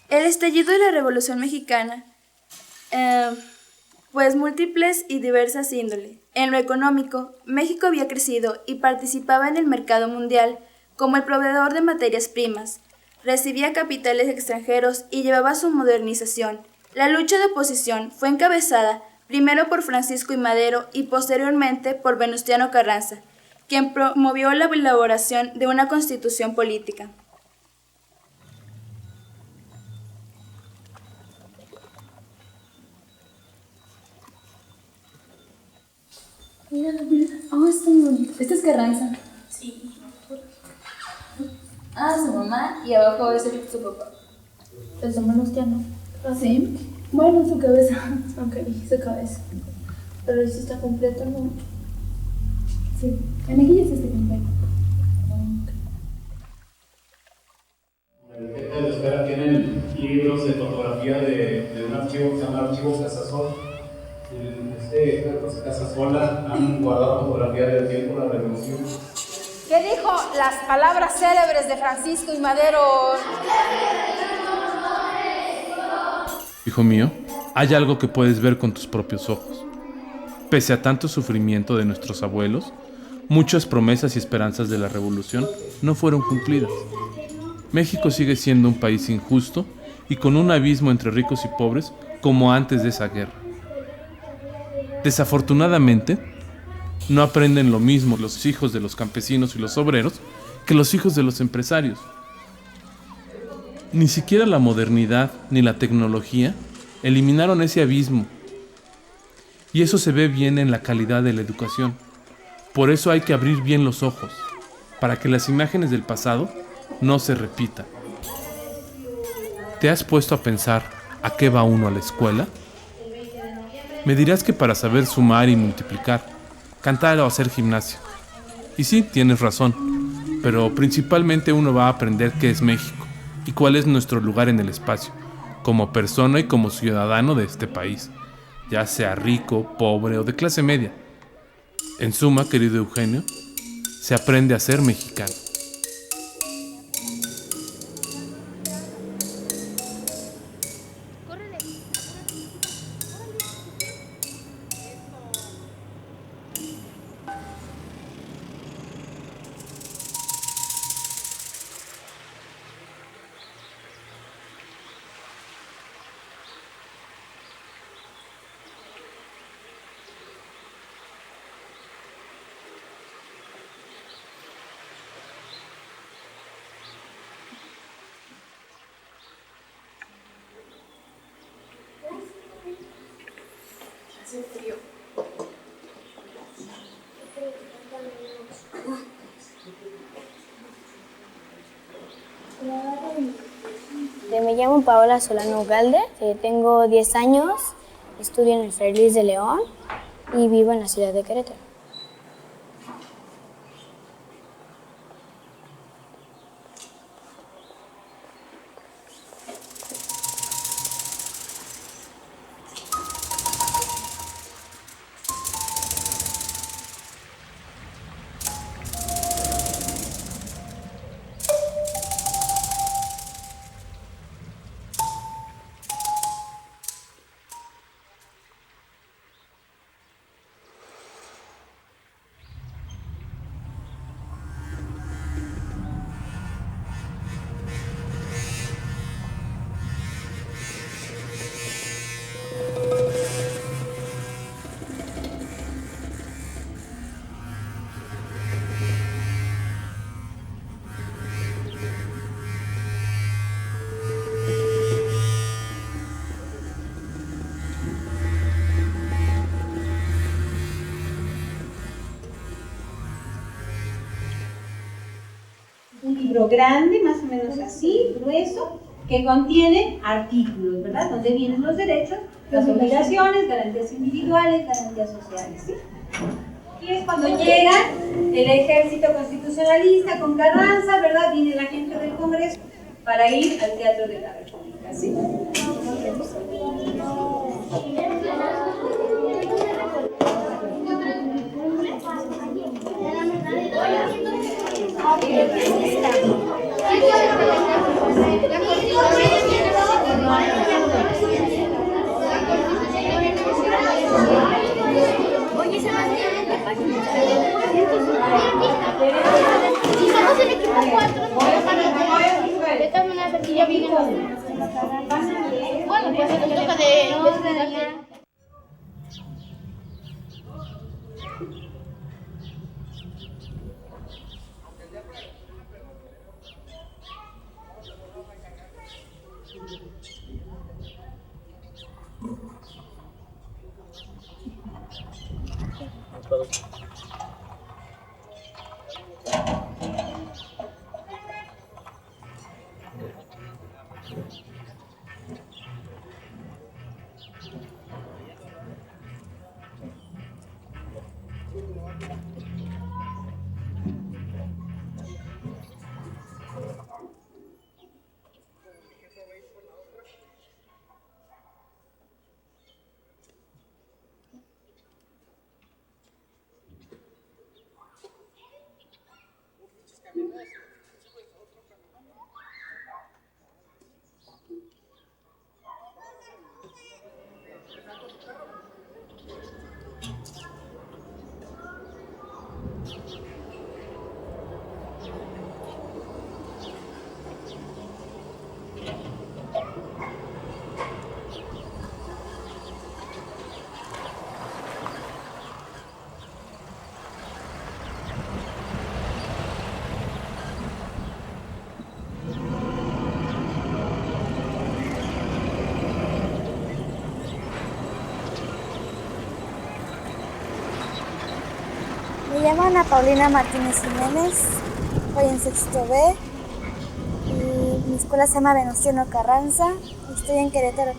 El estallido de la Revolución Mexicana, pues múltiples y diversas índole. En lo económico, México había crecido y participaba en el mercado mundial como el proveedor de materias primas, recibía capitales extranjeros y llevaba su modernización. La lucha de oposición fue encabezada primero por Francisco I. Madero y posteriormente por Venustiano Carranza, quien promovió la elaboración de una constitución política. Mira, oh, está muy bonito. ¿Este es Carranza? Sí. Ah, su mamá y abajo es su papá. El San Venustiano. ¿Ah, sí? Bueno, su cabeza. Ok, su cabeza. Pero ese está completo, ¿no? Sí, en aquí ya está completo. En el de la escuela tienen libros de fotografía de un archivo que se llama Archivo Casasola. En Casasola han guardado fotografía del tiempo de la Revolución. ¿Qué dijo las palabras célebres de Francisco I. Madero? Hijo mío, Hay algo que puedes ver con tus propios ojos. Pese a tanto sufrimiento de nuestros abuelos, muchas promesas y esperanzas de la revolución no fueron cumplidas. México sigue siendo un país injusto y con un abismo entre ricos y pobres como antes de esa guerra. Desafortunadamente, no aprenden lo mismo los hijos de los campesinos y los obreros que los hijos de los empresarios. Ni siquiera la modernidad ni la tecnología eliminaron ese abismo. Y eso se ve bien en la calidad de la educación. Por eso hay que abrir bien los ojos, para que las imágenes del pasado no se repitan. ¿Te has puesto a pensar a qué va uno a la escuela? Me dirás que para saber sumar y multiplicar, cantar o hacer gimnasia. Y sí, tienes razón, pero principalmente uno va a aprender qué es México y cuál es nuestro lugar en el espacio, como persona y como ciudadano de este país, ya sea rico, pobre o de clase media. En suma, querido Eugenio, se aprende a ser mexicano. Hace frío. Me llamo Paola Solano Ugalde, tengo 10 años, estudio en el Fray Luis de León y vivo en la ciudad de Querétaro. Un libro grande, más o menos así, grueso, que contiene artículos, ¿verdad? Donde vienen los derechos, las obligaciones, garantías individuales, garantías sociales, ¿sí? Y es cuando llega el ejército constitucionalista con Carranza, ¿verdad? Viene la gente del Congreso para ir al Teatro de la República, ¿sí? Oye, Sebastián, ¿qué página? Si somos el equipo 4, de todas maneras aquí ya vienen los... Bueno, pues se nos toca de... Me llamo Ana Paulina Martínez Jiménez, voy en sexto B y mi escuela se llama Venustiano Carranza y estoy en Querétaro.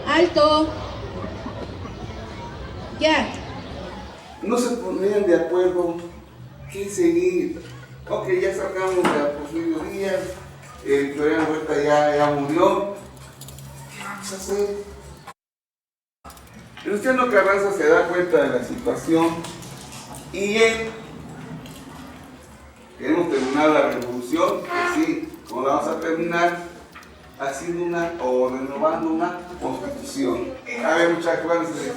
¡Alto! ¡Ya! No se ponían de acuerdo qué seguir. Ok, ya sacamos a Porfirio Díaz, Floriano Huerta ya murió. ¿Qué vamos a hacer? Venustiano Carranza se da cuenta de la situación y él, queremos terminar la revolución, sí, ¿cómo la vamos a terminar? Haciendo renovando una constitución. A ver, muchachos, van a hacer.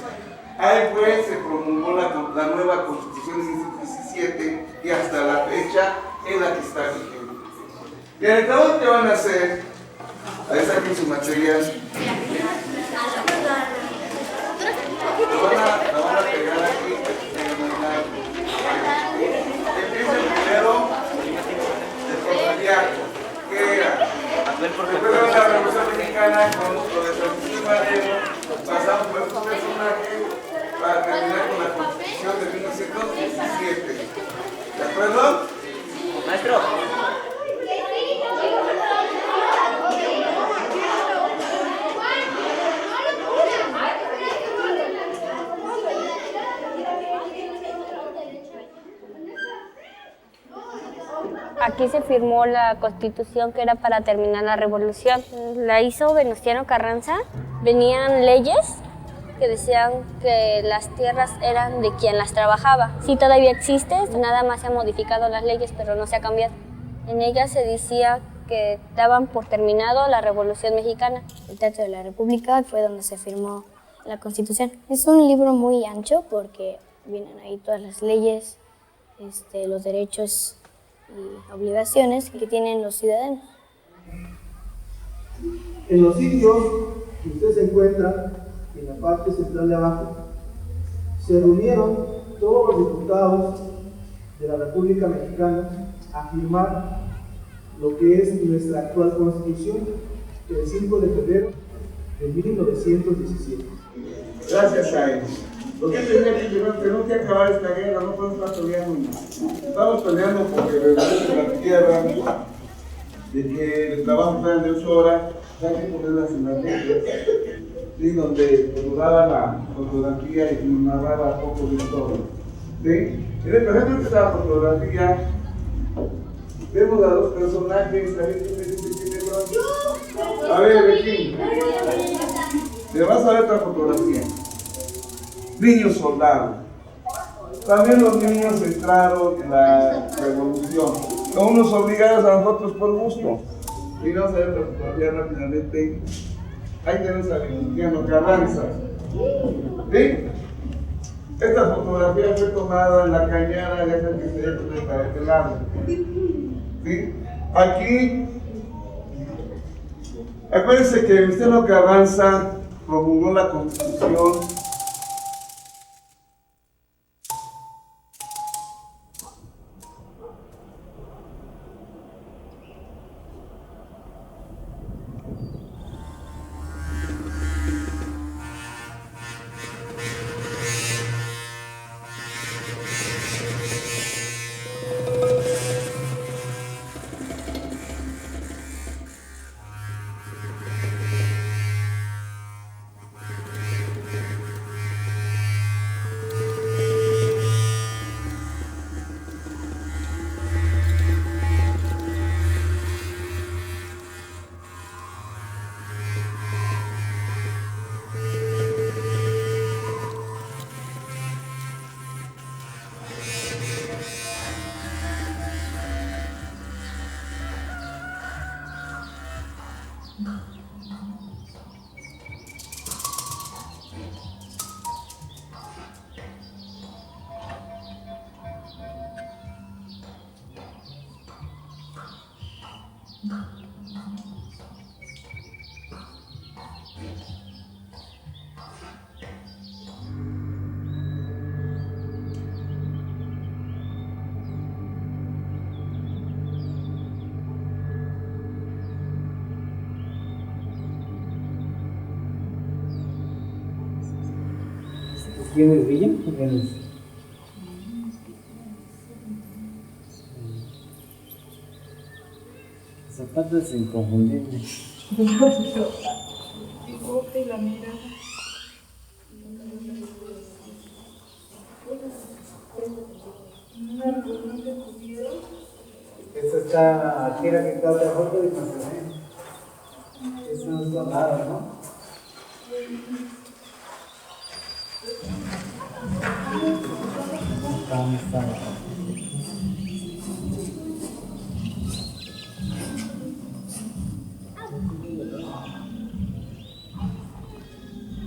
Ahí pues se promulgó la nueva constitución en 1917 y hasta la fecha es la que está vigente. Y en el trabajo que van a hacer, ahí saquen su material. La van a pegar aquí empieza el primero de porfiriato, que era después de la Revolución Mexicana con lo de Francisco y Madero, pasamos por estos personajes para terminar con la Constitución de 1917. ¿De acuerdo? Maestro. Aquí se firmó la Constitución que era para terminar la revolución. La hizo Venustiano Carranza. Venían leyes que decían que las tierras eran de quien las trabajaba. Sí, todavía existe, nada más se han modificado las leyes, pero no se ha cambiado. En ellas se decía que daban por terminado la Revolución Mexicana. El Teatro de la República fue donde se firmó la Constitución. Es un libro muy ancho porque vienen ahí todas las leyes, los derechos y obligaciones que tienen los ciudadanos. En los sitios que usted se encuentra, en la parte central de abajo, se reunieron todos los diputados de la República Mexicana a firmar lo que es nuestra actual Constitución, el 5 de febrero de 1917. Gracias a ellos. Lo que tenemos que acabar esta guerra, no podemos estar peleando. Estamos peleando porque regresen la tierra, de que el trabajo sea de 8 horas, hay que ponerlas en las leyes, ¿sí? Donde daba la fotografía y narraba poco de historia. ¿Sí? En el presente de esta fotografía, vemos a dos personajes, a ver, Betín, te vas a ver otra fotografía. Niños soldados. También los niños entraron en la revolución. Son unos obligados a nosotros por gusto. Y vamos a ver la fotografía rápidamente. Ahí tenemos a Venustiano Carranza. ¿Sí? Esta fotografía fue tomada en la cañada, ya saben que se ve para este lado. ¿Sí? Aquí, acuérdense que Venustiano Carranza promulgó la Constitución . ¿Tienes brillo? ¿Tienes? Zapatos inconfundibles. Bigote y la mirada. Esta está, aquí era que está otra foto y no se ve. Eso no es nada, ¿no?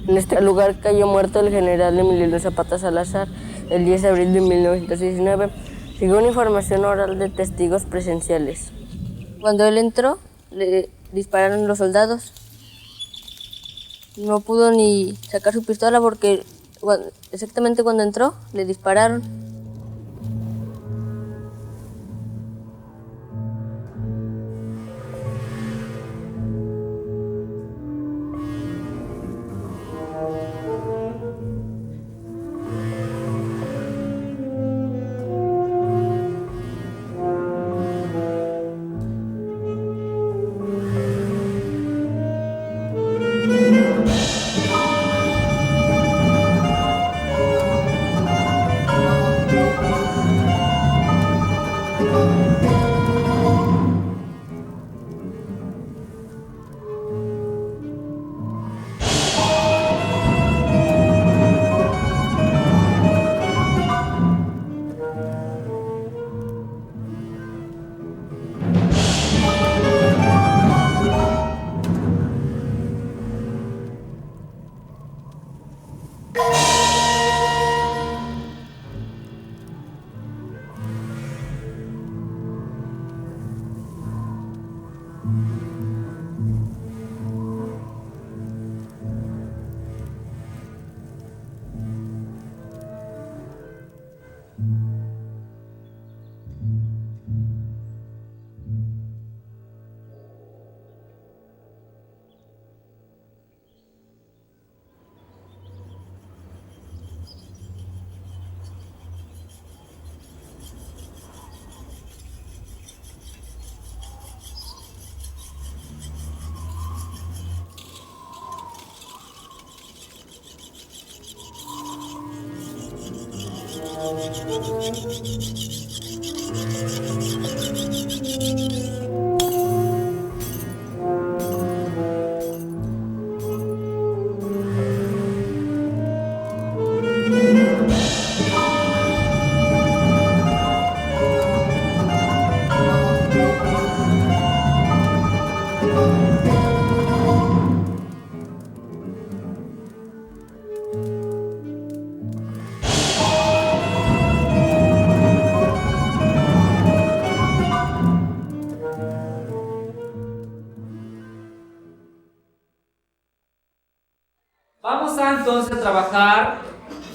En este lugar cayó muerto el general Emiliano Zapata Salazar el 10 de abril de 1919, según información oral de testigos presenciales. Cuando él entró, le dispararon los soldados. No pudo ni sacar su pistola porque exactamente cuando entró, le dispararon. Vamos a entonces a trabajar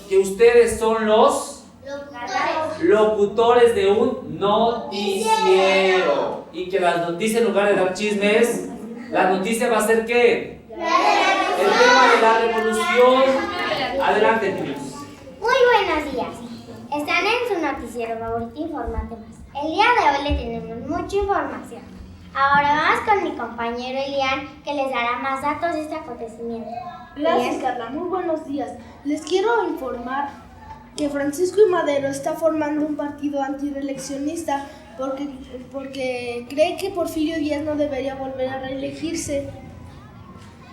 que ustedes son los locutores de un noticiero y que las noticias, en lugar de dar chismes, la noticia va a ser ¿qué? El tema de la revolución. Adelante, chicos. Muy buenos días. Están en su noticiero favorito, Infórmate Más. El día de hoy le tenemos mucha información. Ahora vamos con mi compañero Elian, que les dará más datos de este acontecimiento. Gracias, Carla. Muy buenos días. Les quiero informar que Francisco I. Madero está formando un partido antireeleccionista porque cree que Porfirio Díaz no debería volver a reelegirse.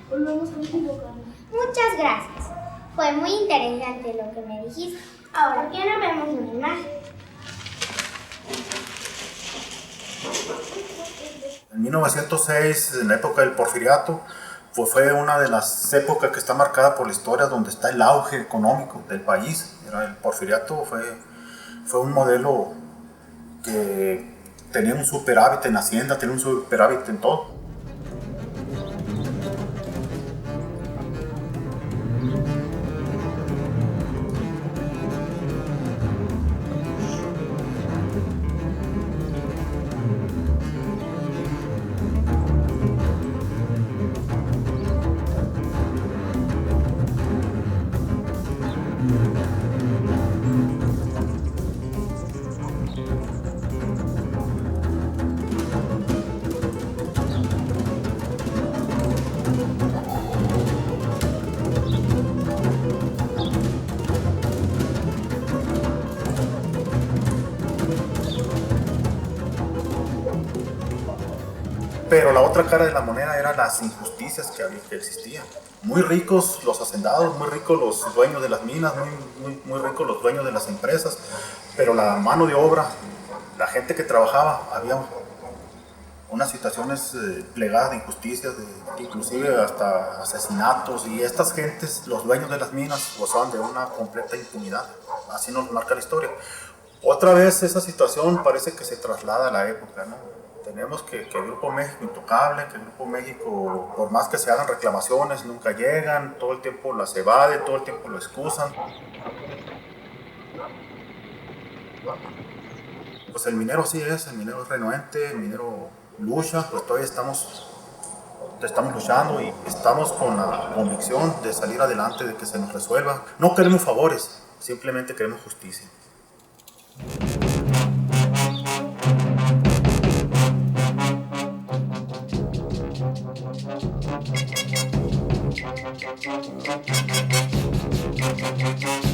Volvemos contigo, Carla. Muchas gracias. Fue muy interesante lo que me dijiste. Ahora aquí nos vemos una imagen. En 1906, en la época del porfiriato, fue una de las épocas que está marcada por la historia donde está el auge económico del país. El porfiriato fue un modelo que tenía un superávit en Hacienda, tenía un superávit en todo. Pero la otra cara de la moneda eran las injusticias que existían. Muy ricos los hacendados, muy ricos los dueños de las minas, muy ricos los dueños de las empresas, pero la mano de obra, la gente que trabajaba, había unas situaciones plegadas de injusticias, inclusive hasta asesinatos, y estas gentes, los dueños de las minas, gozaban de una completa impunidad. Así nos marca la historia. Otra vez esa situación parece que se traslada a la época, ¿no? Tenemos que el Grupo México intocable, que el Grupo México, por más que se hagan reclamaciones, nunca llegan, todo el tiempo las evade, todo el tiempo lo excusan. Pues el minero así es, el minero es renuente, el minero lucha, pues todavía estamos luchando y estamos con la convicción de salir adelante, de que se nos resuelva. No queremos favores, simplemente queremos justicia. Thank you.